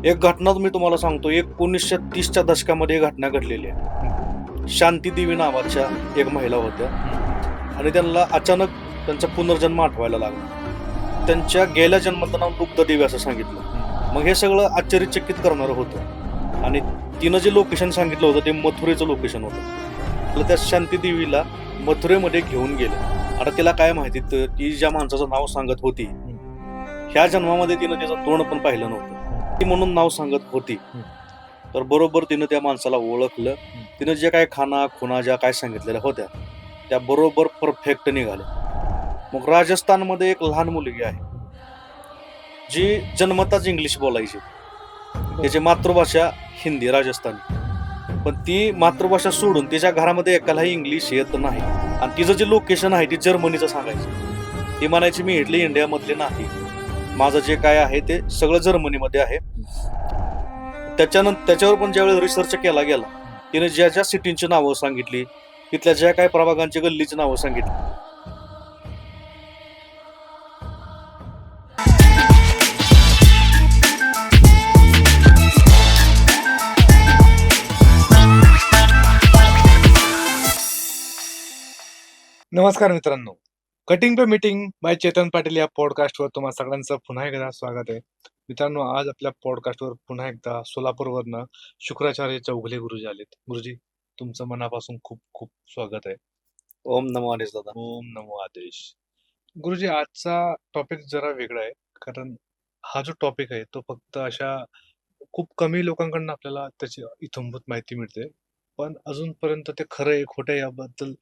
एक घटना मी तुम्हाला सांगतो. 1930च्या दशकामध्ये एक घटना घडलेली आहे. शांती देवी नावाच्या एक महिला होत्या आणि त्यांना अचानक त्यांचा पुनर्जन्म आठवायला लागला. त्यांच्या गेल्या जन्माचं नाव दुग्धदेवी असं सांगितलं. मग हे सगळं आश्चर्यचकित करणारं होतं आणि तिनं जे लोकेशन सांगितलं होतं ते मथुरेचं लोकेशन होतं. तर त्या शांती देवीला मथुरेमध्ये घेऊन गेले. आता तिला काय माहिती, ती ज्या माणसाचं नाव सांगत होती ह्या जन्मामध्ये तिनं त्याचं तोंड पण पाहिलं नव्हतं. ती म्हणून नाव सांगत होती. तर बरोबर तिनं त्या माणसाला ओळखलं. तिनं जे काय खाना खुणा ज्या काय सांगितलेल्या होत्या त्या बरोबर परफेक्ट निघाल्या. मग राजस्थानमध्ये एक लहान मुलगी आहे जी जन्मताच इंग्लिश बोलायची. त्याची मातृभाषा हिंदी राजस्थानी, पण ती मातृभाषा सोडून तिच्या घरामध्ये एकालाही इंग्लिश येत नाही. आणि तिचं जे लोकेशन आहे ती जर्मनीचं सांगायचं. ती म्हणायची मी इटली इंडियामधले नाही, माझं जे काय आहे ते सगळं जर्मनीमध्ये आहे. त्याच्यावर पण ज्यावेळेस रिसर्च केला गेला, तिने ज्या ज्या सिटींची नावं सांगितली, तिथल्या ज्या काही प्रभागांची गल्लीची नावं सांगितली. नमस्कार मित्रांनो, cutting to meeting by Chetan Patil या पॉडकास्टवर तुम्हा सगळ्यांचं पुन्हा एकदा स्वागत आहे. मित्रांनो, आज आपल्या पॉडकास्टवर पुन्हा एकदा सोलापूरवरनं शुक्राचार्य चौगुले गुरुजी आलेत. गुरुजी, तुमचं मनापासून खूप खूप स्वागत आहे. ओम नमो आदेश दादा. ओम नमो आदेश. गुरुजी, आजचा टॉपिक जरा वेगळा आहे, कारण हा जो टॉपिक आहे तो फक्त अशा खूप कमी लोकांकडून आपल्याला त्याची इत्थंभूत माहिती मिळते, पण अजूनपर्यंत ते खरं आहे खोटं आहे याबद्दल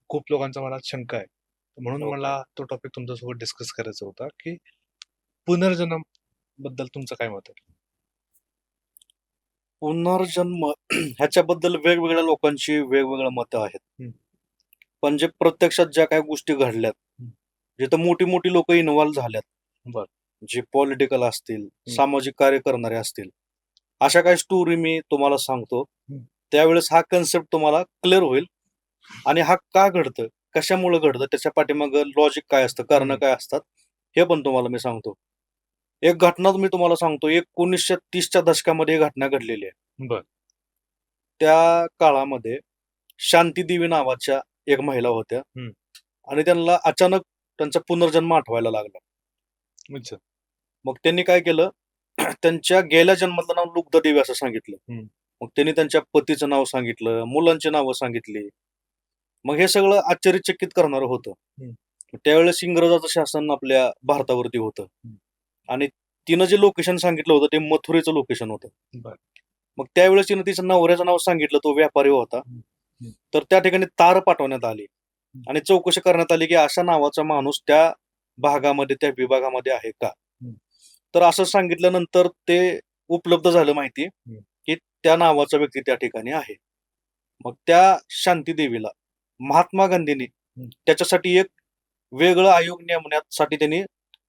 खूप लोकांच्या मनात शंका आहे. म्हणून Okay. मला तो टॉपिक तुमच्यासोबत डिस्कस करायचा होता की पुनर्जन्म बद्दल तुमचं काय मत आहे? पुनर्जन्म ह्याच्याबद्दल वेगवेगळ्या लोकांची वेगवेगळ्या मतं आहेत. हम्म. पण जे प्रत्यक्षात ज्या काही गोष्टी घडल्यात, जिथं मोठी मोठी लोक इन्व्हॉल्व्ह झाल्यात, बर. जे पॉलिटिकल असतील, सामाजिक कार्य करणारे असतील, अशा काही स्टोरी मी तुम्हाला सांगतो. त्यावेळेस हा कन्सेप्ट तुम्हाला क्लिअर होईल आणि हा का घडतं, कशामुळे घडतं, त्याच्या पाठीमागं लॉजिक काय असतं, कारण काय असतात, हे पण तुम्हाला मी सांगतो. एक घटना मी तुम्हाला सांगतो. 1930च्या दशकामध्ये एक घटना घडलेली आहे. बर. त्या काळामध्ये शांती देवी नावाच्या एक महिला होत्या आणि त्यांना अचानक त्यांचा पुनर्जन्म आठवायला लागला. अच्छा. मग त्यांनी काय केलं, त्यांच्या गेल्या जन्मातलं नाव दुग्धदेवी असं सांगितलं. मग त्यांनी त्यांच्या पतीचं नाव सांगितलं, मुलांची नावं सांगितली. मग हे सगळं आश्चर्यचकित करणारं होतं. त्यावेळेस इंग्रजाचं शासन आपल्या भारतावरती होतं आणि तिनं जे लोकेशन सांगितलं होतं ते मथुरेचं लोकेशन होतं. मग त्यावेळेस तिनं तिचं नवऱ्याचं नाव सांगितलं, तो व्यापारी होता. तर त्या ठिकाणी तार पाठवण्यात आली आणि चौकशी करण्यात आली की अशा नावाचा माणूस त्या भागामध्ये, त्या विभागामध्ये आहे का. तर असं सांगितल्यानंतर ते उपलब्ध झालं माहिती की त्या नावाचा व्यक्ती त्या ठिकाणी आहे. मग त्या शांती देवीला महात्मा गांधींनी त्याच्यासाठी एक वेगळं आयोग नेमण्यासाठी त्यांनी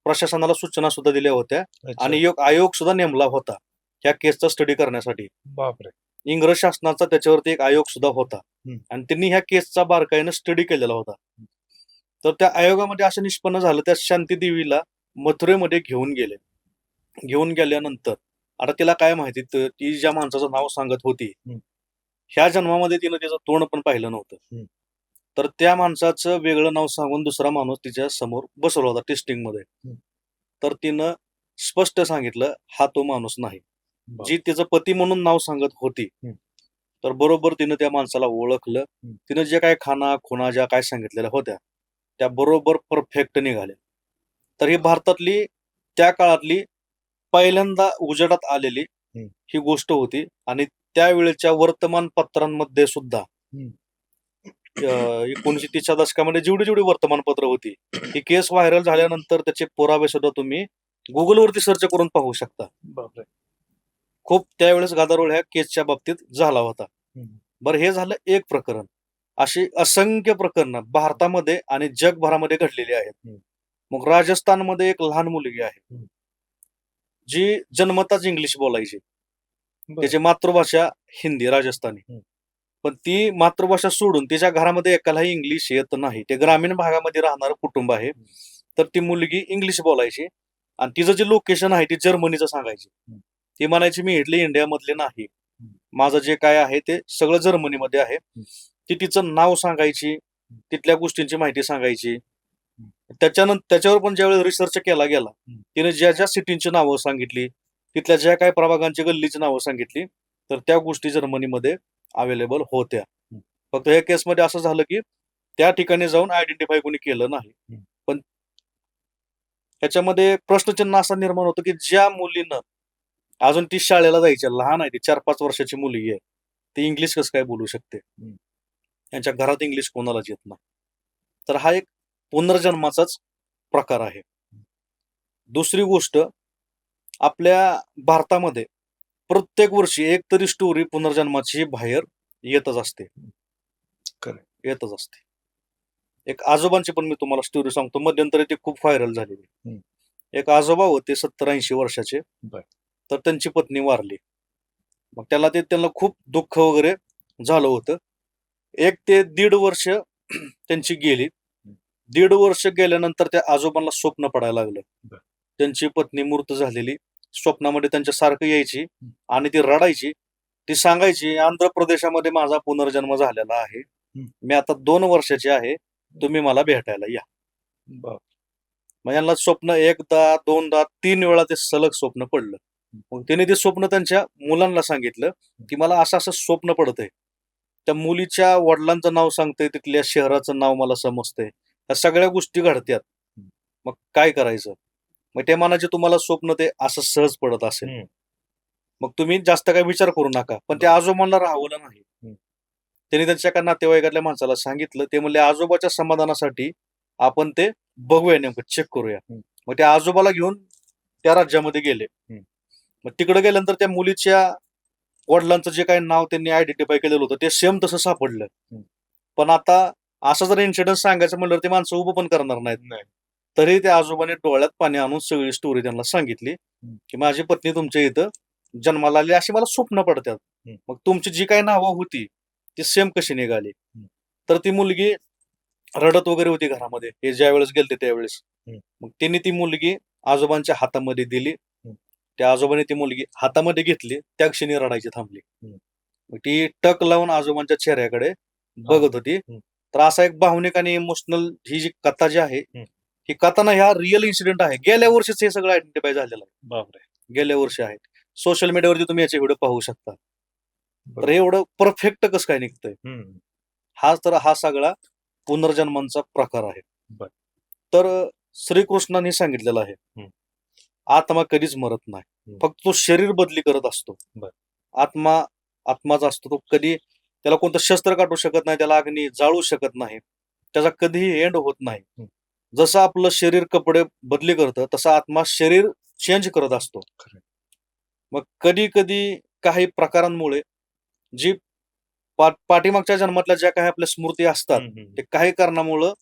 प्रशासनाला सूचना सुद्धा दिल्या होत्या आणि एक आयोग सुद्धा नेमला होता ह्या केसचा स्टडी करण्यासाठी. बापरे. इंग्रज शासनाचा त्याच्यावरती एक आयोग सुद्धा होता आणि त्यांनी ह्या केसचा बारकाईनं स्टडी केलेला होता. तर त्या आयोगामध्ये असं निष्पन्न झालं, त्या शांती देवीला मथुरेमध्ये घेऊन गेले. घेऊन गेल्यानंतर आता तिला काय माहिती, ती ज्या माणसाचं नाव सांगत होती ह्या जन्मामध्ये तिनं त्याचं तोंड पण पाहिलं नव्हतं. तर त्या माणसाचं वेगळं नाव सांगून दुसरा माणूस तिच्या समोर बसवला होता टेस्टिंग मध्ये. तर तिनं स्पष्ट सांगितलं हा तो माणूस नाही. जी तिचं पती म्हणून नाव सांगत होती, तर बरोबर तिनं त्या माणसाला ओळखलं. तिनं जे काय खाना खुणा ज्या काय सांगितलेल्या होत्या त्या बरोबर परफेक्ट निघाल्या. तर ही भारतातली त्या काळातली पहिल्यांदा उजेडात आलेली ही गोष्ट होती आणि त्यावेळेच्या वर्तमानपत्रांमध्ये सुद्धा 1930च्या दशकामध्ये जेवढी जेवढी वर्तमानपत्र होती, ही केस व्हायरल झाल्यानंतर त्याचे पुरावे सुद्धा तुम्ही गुगलवरती सर्च करून पाहू शकता. बापरे. खूप त्यावेळेस गदारोळ ह्या केसच्या बाबतीत झाला होता. बरं, हे झालं एक प्रकरण. अशी असंख्य प्रकरणं भारतामध्ये आणि जगभरामध्ये घडलेली आहेत. मग राजस्थानमध्ये एक लहान मुलगी आहे जी जन्मताच इंग्लिश बोलायची. त्याची मातृभाषा हिंदी राजस्थानी, पण ती मातृभाषा सोडून तिच्या घरामध्ये एकालाही इंग्लिश येत नाही. ते ग्रामीण भागामध्ये राहणारं कुटुंब आहे. तर ती मुलगी इंग्लिश बोलायची आणि तिचं जे लोकेशन आहे ते जर्मनीचं सांगायची. ती म्हणायची मी इटली इंडियामधले नाही, माझं जे काय आहे ते सगळं जर्मनीमध्ये आहे. ती तिचं नाव सांगायची, तिथल्या गोष्टींची माहिती सांगायची. त्याच्यावर पण ज्यावेळेस रिसर्च केला गेला, तिने ज्या ज्या सिटींची नावं सांगितली, तिथल्या ज्या काही प्रभागांची गल्लीची नावं सांगितली, तर त्या गोष्टी जर्मनीमध्ये अवेलेबल होत्या. फक्त या केसमध्ये असं झालं की त्या ठिकाणी जाऊन आयडेंटिफाय कोणी केलं नाही. पण ह्याच्यामध्ये प्रश्नचिन्ह असा निर्माण होतो की ज्या मुलीनं अजून ती शाळेला जायची, लहान आहे ती, 4-5 वर्षाची मुलगी आहे, ती इंग्लिश कसं काय बोलू शकते? त्यांच्या घरात इंग्लिश कोणालाच येत नाही. तर हा एक पुनर्जन्माचाच प्रकार आहे. दुसरी गोष्ट, आपल्या भारतामध्ये प्रत्येक वर्षी एक तरी स्टोरी पुनर्जन्माची बाहेर येतच असते. Correct. येतच असते. एक आजोबांची पण मी तुम्हाला स्टोरी सांगतो, मध्यंतरी ती खूप व्हायरल झालेली. एक आजोबा होते 70-80 वर्षाचे. तर त्यांची पत्नी वारली. मग त्यांना खूप दुःख वगैरे झालं होतं. 1 ते 1.5 वर्ष त्यांची गेली. 1.5 वर्ष गेल्यानंतर त्या आजोबांना स्वप्न पडायला लागलं. त्यांची पत्नी मृत झालेली. स्वप्नामध्ये त्यांच्या सारखं यायची आणि ती रडायची. ती सांगायची, आंध्र प्रदेशामध्ये माझा पुनर्जन्म झालेला आहे. मी आता 2 वर्षाची आहे. तुम्ही मला भेटायला या. मग यांना स्वप्न 1दा, 2दा, 3 वेळा ते सलग स्वप्न पडलं. मग त्याने ते स्वप्न त्यांच्या मुलांना सांगितलं की मला असं असं स्वप्न पडतंय. त्या मुलीच्या वडिलांचं नाव सांगतंय, तिथल्या शहराचं नाव मला समजतंय. ह्या सगळ्या गोष्टी घडत्यात. मग काय करायचं? मग ते म्हणायचे, तुम्हाला स्वप्न ते असं सहज पडत असेल, मग तुम्ही जास्त काही विचार करू नका. पण त्या आजोबांना राहवलं नाही. त्यांनी त्यांच्या एका नातेवाईकातल्या माणसाला सांगितलं. ते म्हणले, आजोबाच्या समाधानासाठी आपण ते बघूया, नेमकं चेक करूया. मग त्या आजोबाला घेऊन त्या राज्यामध्ये गेले. मग तिकडे गेल्यानंतर त्या मुलीच्या वडिलांचं जे काही नाव त्यांनी आयडेंटिफाय केलेलं होतं ते सेम तसं सापडलं. पण आता असं जर इन्सिडेंट सांगायचं म्हणलं ते माणसं उभं पण करणार नाहीत. तरी त्या आजोबाने डोळ्यात पाणी आणून सगळी स्टोरी त्यांना सांगितली की माझी पत्नी तुमच्या इथं जन्माला आली, अशी मला स्वप्न पडतात. मग तुमची जी काही नावं होती ती सेम कशी निघाली? तर ती मुलगी रडत वगैरे होती घरामध्ये, हे ज्या वेळेस गेलते त्यावेळेस. मग त्यांनी ती मुलगी आजोबांच्या हातामध्ये दिली. त्या आजोबाने ती मुलगी हातामध्ये घेतली, त्या क्षणी रडायची थांबली. मग ती टक लावून आजोबांच्या चेहऱ्याकडे बघत होती. तर असा एक भावनिक आणि इमोशनल ही जी कथा जी आहे, ही कथा ना ह्या रिअल इन्सिडेंट आहे. गेल्या वर्षीच हे सगळं आयडेंटिफाय झालेलं आहे. बापरे, गेल्या वर्षी आहेत. सोशल मीडियावरती तुम्ही याचे व्हिडिओ पाहू शकता. तर एवढं परफेक्ट कसं काय निघतंय? हा सगळा पुनर्जन्मांचा प्रकार आहे. तर श्रीकृष्णांनी सांगितलेलं आहे, आत्मा कधीच मरत नाही, फक्त तो शरीर बदली करत असतो. आत्माच असतो, तो कधी त्याला कोणतं शस्त्र काढू शकत नाही, त्याला अग्नी जाळू शकत नाही, त्याचा कधीही एंड होत नाही. जसं आपलं शरीर कपडे बदली करतं तसं आत्मा शरीर चेंज करत असतो. मग कधी कधी काही प्रकारांमुळे जी पाठीमागच्या जन्मातल्या ज्या काही आपल्या स्मृती असतात, ते काही कारणामुळं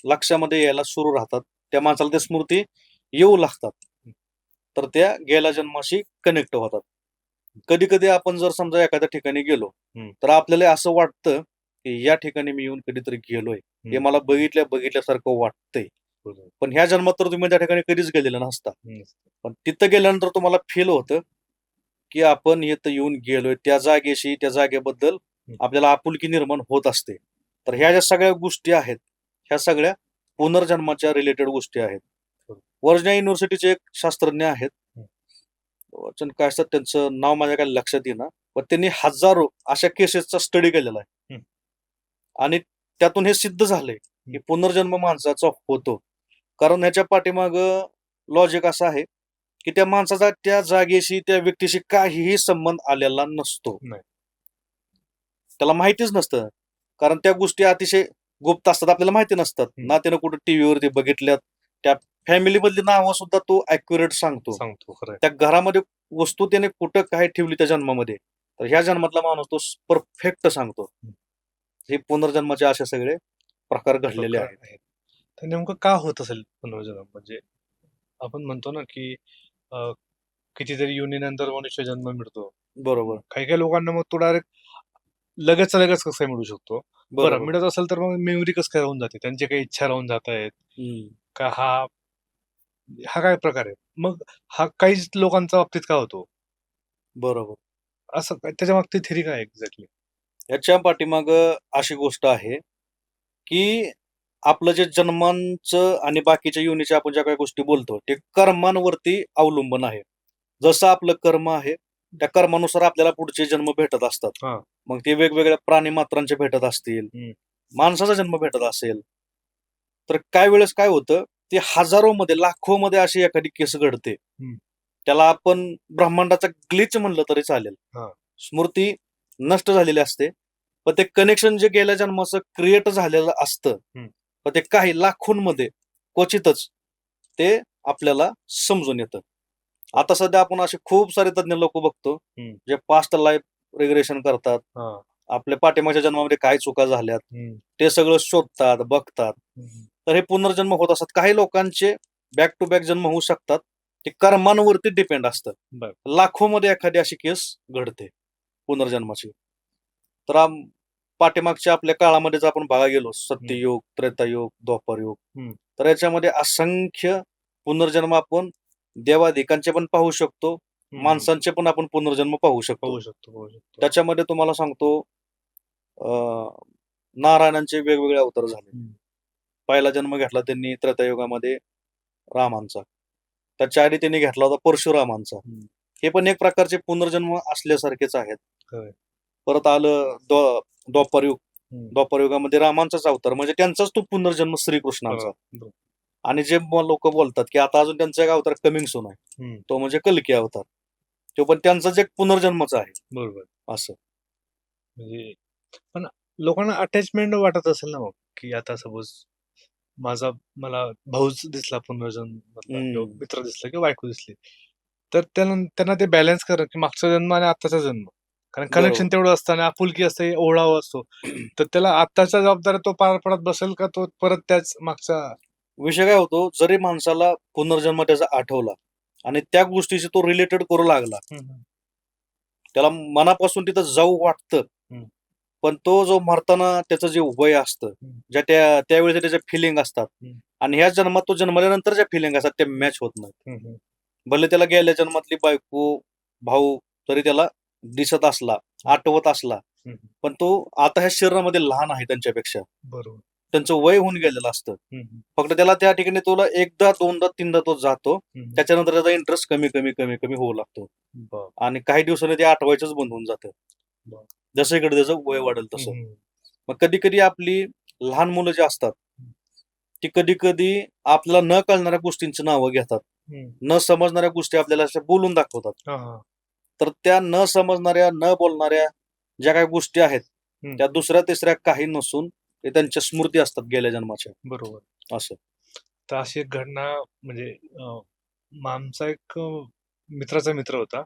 लक्षामध्ये यायला सुरू राहतात. त्या माणसाला त्या स्मृती येऊ लागतात. तर त्या गेल्या जन्माशी कनेक्ट होतात. कधी कधी आपण जर समजा एखाद्या ठिकाणी गेलो तर आपल्याला असं वाटतं की या ठिकाणी मी येऊन कधीतरी गेलोय, हे मला बघितल्यासारखं वाटतंय. पण ह्या जन्मात तर तुम्ही त्या ठिकाणी कधीच गेलेला नसता. पण तिथं गेल्यानंतर तुम्हाला फील होतं की आपण इथं येऊन गेलोय, त्या जागेशी, त्या जागेबद्दल आपल्याला आपुलकी निर्माण होत असते. तर ह्या ज्या सगळ्या गोष्टी आहेत, ह्या सगळ्या पुनर्जन्माच्या रिलेटेड गोष्टी आहेत. वर्झिनिया युनिव्हर्सिटीचे एक शास्त्रज्ञ आहेत, काय असतात त्यांचं नाव माझ्या काही लक्षात येईना, पण त्यांनी हजारो अशा केसेसचा स्टडी केलेला आहे. आणि त्यातून हे सिद्ध झालंय की पुनर्जन्म माणसाचा होतो. कारण ह्याच्या पाठीमाग लॉजिक असं आहे की त्या माणसाचा त्या जागेशी, त्या व्यक्तीशी काहीही संबंध आलेला नसतो. त्याला माहितीच नसतं, कारण त्या गोष्टी अतिशय गुप्त असतात, आपल्याला माहिती नसतात ना. त्यानं कुठं टीव्हीवरती बघितल्यात, त्या फॅमिली मधली नावं सुद्धा तो अॅक्युरेट सांगतो. त्या घरामध्ये वस्तू त्याने कुठं काय ठेवली त्या जन्मामध्ये, तर ह्या जन्मातला माणूस तो परफेक्ट सांगतो. हे पुनर्जन्माचे असे सगळे प्रकार घडलेले आहेत. तर नेमकं का होत असेल पुनर्जन्म? म्हणजे आपण म्हणतो ना की कितीतरी योनीनंतर मनुष्य जन्म मिळतो. बरोबर. काही काही लोकांना मग तो डायरेक्ट लगेच कसं मिळू शकतो? बरं, मिळत असेल तर मग मेमरी कसं काय राहून जाते? त्यांची काही इच्छा राहून जात आहेत का? हा काय प्रकार आहे? मग हा काहीच लोकांच्या बाबतीत का होतो? बरोबर. असं त्याच्या मागची थिअरी काय एक्झॅक्टली? याच्या पाठीमाग अशी गोष्ट आहे की आपलं जे जन्मांचं आणि बाकीच्या योनीच्या आपण ज्या काही गोष्टी बोलतो ते कर्मांवरती अवलंबून आहे. जसं आपलं कर्म आहे त्या कर्मानुसार आपल्याला पुढचे जन्म भेटत असतात. हा. मग ते वेगवेगळ्या प्राणी मात्रांचे भेटत असतील, माणसाचा जन्म भेटत असेल, तर काय वेळेस काय होतं ते हजारो मध्ये लाखो मध्ये अशी एखादी केस घडते. त्याला आपण ब्रह्मांडाचा ग्लिच म्हणलं तरी चालेल. हा. स्मृती नष्ट झालेली असते, पण ते कनेक्शन जे गेल्या जन्माचं क्रिएट झालेलं असतं, पण ते काही लाखोंमध्ये क्वचितच ते आपल्याला समजून येतं. आता सध्या आपण असे खूप सारे तज्ञ लोक बघतो जे पास्ट लाईफ रिग्रेशन करतात. आपल्या पाठीमागच्या जन्मामध्ये काय चुका झाल्यात ते सगळं शोधतात, बघतात. तर हे पुनर्जन्म होत असतात. काही लोकांचे बॅक टू बॅक जन्म होऊ शकतात. ते कर्मांवरती डिपेंड असतं. लाखोमध्ये एखादी अशी केस घडते पुनर्जन्माची. तर पाठीमागच्या आपल्या काळामध्ये जर आपण बघा गेलो, सत्ययुग, त्रेतायुग, द्वापरयुग, तर याच्यामध्ये असंख्य पुनर्जन्म आपण देवाधिकांचे पण पाहू शकतो, माणसांचे पण आपण पुनर्जन्म पाहू शकतो. त्याच्यामध्ये तुम्हाला सांगतो नारायणांचे वेगवेगळे अवतार झाले. पहिला जन्म घेतला त्यांनी त्रेतायुगामध्ये रामांचा, त्याच्या आधी त्यांनी घेतला होता परशुरामांचा. हे पण एक प्रकारचे पुनर्जन्म असल्यासारखेच आहेत. परत आलं द्वापरयुग. द्वापरयुगामध्ये रामांचाच अवतार म्हणजे त्यांचाच तो पुनर्जन्म श्रीकृष्णांचा. आणि जे लोक बोलतात की आता अजून त्यांचा एक अवतार कमिंग सून आहे, तो म्हणजे कल्की अवतार. तो पण त्यांचाच एक पुनर्जन्मच आहे. बरोबर. असं म्हणजे पण लोकांना अटॅचमेंट वाटत असेल ना मग, की आता सपोज मला भाऊच दिसला पुनर्जन्मातला किंवा मित्र दिसला किंवा बायको दिसली, तर त्यांना ते बॅलन्स करा की मागचा जन्म आणि आत्ताचा जन्म, कारण कनेक्शन तेवढं असतं आणि आपुलकी असते, ओढावा असतो, तर त्याला आत्ताच्या जबाबदारी तो पार पडत बसेल का तो परत त्याच मागचा? विषय काय होतो, जरी माणसाला पुनर्जन्म त्याचा आठवला आणि त्या गोष्टीशी तो रिलेटेड करू लागला, त्याला मनापासून तिथं जाऊ वाटतं, पण तो जो मरताना त्याचं जे वय असतं, ज्या त्यावेळेस त्याच्या फिलिंग असतात आणि ह्या जन्मात तो जन्मल्यानंतर ज्या फिलिंग असतात त्या मॅच होत नाहीत. भले त्याला गेल्या जन्मातली बायको, भाऊ जरी त्याला दिसत असला, आठवत असला, पण तो आता ह्या शरीरामध्ये लहान आहे त्यांच्यापेक्षा. बरोबर. त्यांचं वय होऊन गेलेलं असतं. फक्त त्याला त्या ठिकाणी तुला एकदा, दोनदा, तीनदा तो जातो, त्याच्यानंतर त्याचा इंटरेस्ट कमी कमी कमी कमी होऊ लागतो आणि काही दिवसांनी ते आठवायचंच बंद होऊन जातं. जसं इकडे त्याचं वय वाढेल तसं. मग कधी कधी आपली लहान मुलं जे असतात ती कधी कधी आपल्याला न कळणाऱ्या गोष्टींची नावं घेतात, न समजणाऱ्या गोष्टी आपल्याला अशा बोलून दाखवतात. तर त्या न समजणाऱ्या, न बोलणाऱ्या ज्या काही गोष्टी आहेत त्या दुसऱ्या तिसऱ्या काही नसून ते त्यांच्या स्मृती असतात गेल्या जन्माच्या. बरोबर. असं. तर अशी एक घटना म्हणजे आमचा एक मित्राचा मित्र होता.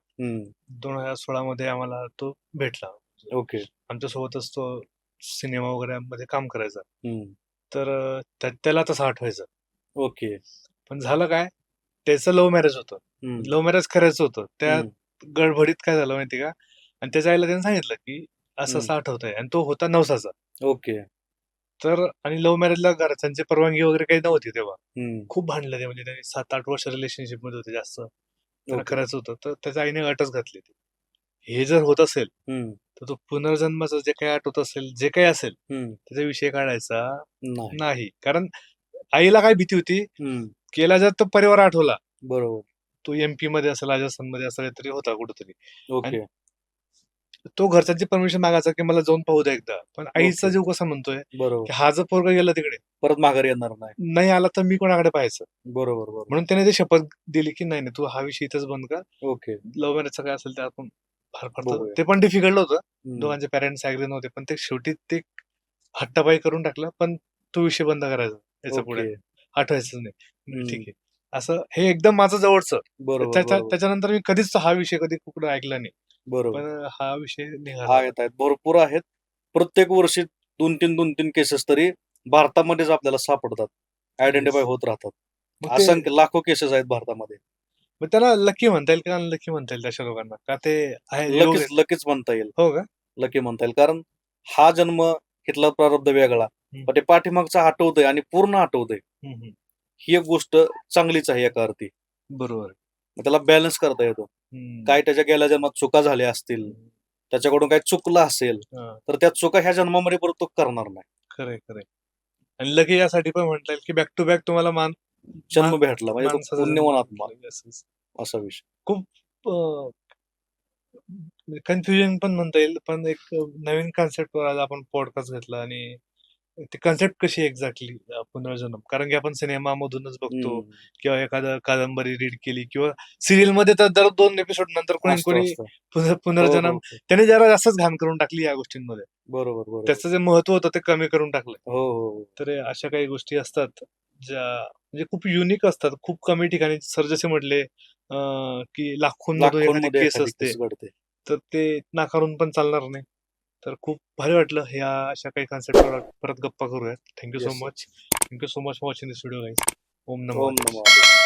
2016 मध्ये आम्हाला तो भेटला. ओके. आमच्या सोबतच तो सिनेमा वगैरे मध्ये काम करायचा. तर त्याला तसं आठवायचं. ओके. पण झालं काय, त्याचं लव्ह मॅरेज होतं. लव्ह मॅरेज करायचं होतं. त्या गडबडीत काय झालं माहिती का, आणि त्याच्या आईला त्याने सांगितलं की असं असं आठवत आहे, आणि तो होता नवसाचा. ओके. तर आणि लव्ह मॅरेजला घरच्यांची परवानगी वगैरे काही नव्हती तेव्हा. खूप भांडले ते, म्हणजे त्यांनी 7-8 वर्ष रिलेशनशिप मध्ये होते जास्त. त्यांना करायचं होतं, तर त्याच्या आईने अटच घातली ती. हे जर होत असेल तर तो पुनर्जन्माचं जे काही आठवत असेल, जे काही असेल, त्याचा विषय काढायचा नाही. कारण आईला काय भीती होती, केला जर तो परिवार आठवला, बरोबर, तो MP मध्ये असेल, राजस्थान मध्ये असेल, तरी होता कुठेतरी, ओके, तो घरच्यांची परमिशन मागायचा की मला जाऊन पाहू द्या एकदा. पण आईचा ओके. जीव कसा म्हणतोय बरोबर. की हा जर पोरगा गेला तिकडे, परत माघारी येणार नाही. नाही आला तर मी कोणाकडे पाहायचं. बरोबर, बरोबर. म्हणून त्याने ते शपथ दिली की नाही नाही, तू हा विषय इथंच बंद कर. ओके. लव्ह मॅरेजचं काय असेल ते आपण फार फार बघूया. ते पण डिफिकल्ट होतं. दोघांचे पॅरेंट्स ऍग्री नव्हते, पण ते शेवटी ते हट्टापाई करून टाकलं. पण तो विषय बंद करायचा याच्या पुढे, ओके. आठवायचंच नाही. ठीक आहे, असं हे एकदम माझं जवळचं. बरोबर, बरोबर. त्याच्यानंतर मी कधीच हा विषय कधी कुठं ऐकला नाही. बरोबर. पण हा विषय निघाला. आहेत भरपूर आहेत. प्रत्येक वर्षी 2-3 केसेस तरी भारतामध्येच आपल्याला सापडतात, आयडेंटिफाय होत राहतात. असंख्य लाखो केसेस आहेत भारतामध्ये. मग त्याला लकी म्हणता येईल का अनलकी म्हणता येईल तशा लोकांना, का ते आहे लकीच म्हणता येईल. हो का? लकी म्हणता येईल, कारण हा जन्म इथला प्रारब्ध वेगळा, पण ते पाठीमागचा आठवतंय आणि पूर्ण आठवतंय. ही एक गोष्ट चांगलीच आहे एका अर्थी. बरोबर. त्याला बॅलन्स करता येतो. हम्म. काय त्याच्या गेल्या जन्मात चुका झाल्या असतील, त्याच्याकडून काही चुकलं असेल हा, तर त्या चुका ह्या जन्मामध्ये परत तो करणार नाही. खरंय खरंय. आणि लगे यासाठी पण म्हणता येईल की बॅक टू बॅक तुम्हाला जन्म भेटला म्हणजे तो माणसाचा जन्म पुण्यवान आत्मा, भेटला. Yes, yes. असा विषय. खूप कन्फ्युजन पण म्हणता येईल, पण एक नवीन कन्सेप्टवर आज आपण पॉडकास्ट घेतला आणि ती कन्सेप्ट कशी एक्झॅक्टली पुनर्जन्म, कारण की आपण सिनेमामधूनच बघतो हम्म. किंवा एखादं कादंबरी रीड केली किंवा सिरियल मध्ये तर दर 2 एपिसोड नंतर कोणी असतं कोणी असतं. हो पुनर्जन्म हो हो. त्याने जरा जास्तच घाण करून टाकली या गोष्टींमध्ये. बरोबर बरोबर. त्याचं जे महत्व होतं ते कमी करून टाकलंय. हो हो हो. तर अशा काही गोष्टी असतात ज्या म्हणजे खूप युनिक असतात, खूप कमी ठिकाणी. सर जसे म्हटले की लाखोंमधून एखादी लाखोंमध्ये केस एखादी असते, केस घडते. तर ते नाकारून पण चालणार नाही. तर खूप भारी वाटलं ह्या अशा काही कन्सेप्टवर परत गप्पा करूयात. Thank you so yes. Much. Thank you so much for watching this video guys. Om नमो ओम नारायण. नमो नारायण.